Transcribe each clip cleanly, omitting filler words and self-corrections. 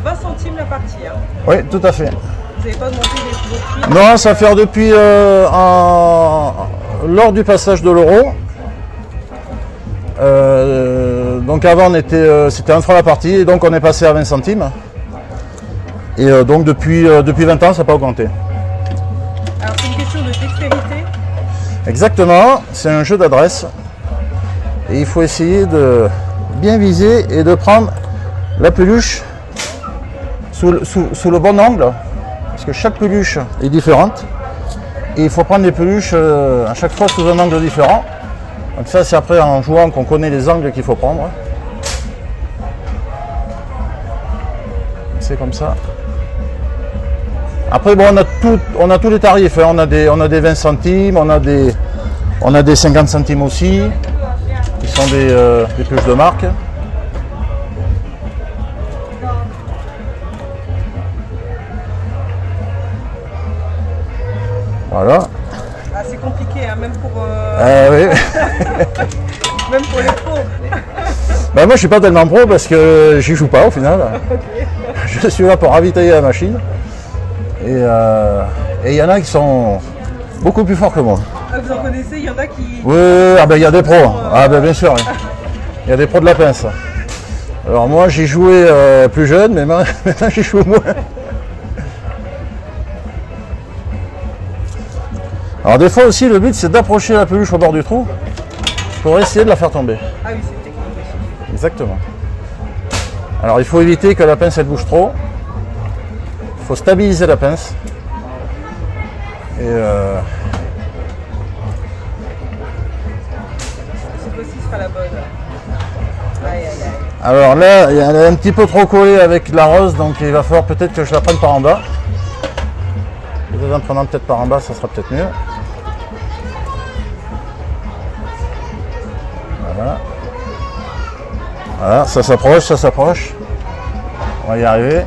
20 centimes la partie. Hein. Oui, tout à fait. Vous n'avez pas augmenté les prix? Non, ça fait depuis lors du passage de l'euro. Donc avant c'était 1 franc la partie et donc on est passé à 20 centimes. Et donc depuis 20 ans ça n'a pas augmenté. Alors c'est une question de dextérité. Exactement, c'est un jeu d'adresse. Et il faut essayer de bien viser et de prendre la peluche sous le bon angle. Parce que chaque peluche est différente. Et il faut prendre les peluches à chaque fois sous un angle différent. Donc ça c'est après en jouant qu'on connaît les angles qu'il faut prendre. C'est comme ça. Après bon, on a tous les tarifs, hein. On a des 20 centimes, on a des 50 centimes aussi, qui sont des peluches de marque. Voilà. Ah, c'est compliqué, hein, même pour Oui. même pour les pros. Ben moi je suis pas tellement pro parce que j'y joue pas au final. Okay. Je suis là pour ravitailler la machine. Et il y en a qui sont beaucoup plus forts que moi. Ah, vous en connaissez, il y en a qui... Oui, ah ben il y a des pros. Ah ben bien sûr. Il y a des pros de la pince. Alors moi j'ai joué plus jeune, mais maintenant j'y joue moins. Alors des fois aussi le but c'est d'approcher la peluche au bord du trou pour essayer de la faire tomber. Ah oui, c'est technique aussi. Exactement. Alors il faut éviter que la pince elle bouge trop. Il faut stabiliser la pince. Et cette fois-ci sera la bonne. Aïe aïe aïe. alors là, elle est un petit peu trop collée avec la rose, donc il va falloir peut-être que je la prenne par en bas. En prenant peut-être par en bas, ça sera peut-être mieux. Voilà. Voilà, ça s'approche, ça s'approche. On va y arriver.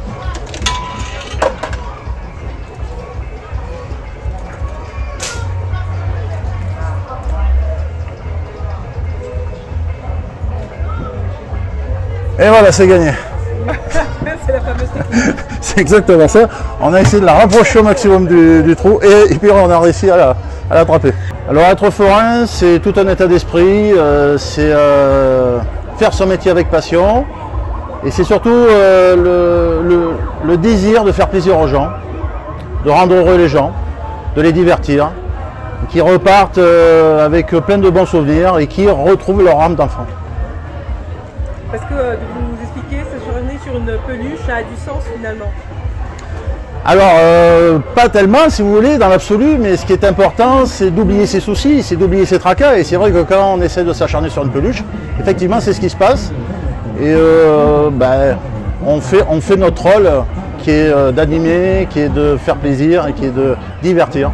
Et voilà, c'est gagné. C'est la fameuse technique. C'est exactement ça. On a essayé de la rapprocher au maximum du trou et puis on a réussi à l'attraper. Alors être forain, c'est tout un état d'esprit, c'est faire son métier avec passion et c'est surtout le désir de faire plaisir aux gens, de rendre heureux les gens, de les divertir, qui repartent avec plein de bons souvenirs et qui retrouvent leur âme d'enfant. Parce que vous expliquez, s'acharner sur une peluche, ça a du sens finalement. Alors, pas tellement si vous voulez, dans l'absolu, mais ce qui est important, c'est d'oublier ses soucis, c'est d'oublier ses tracas. Et c'est vrai que quand on essaie de s'acharner sur une peluche, effectivement, c'est ce qui se passe. Et on fait notre rôle qui est d'animer, qui est de faire plaisir et qui est de divertir.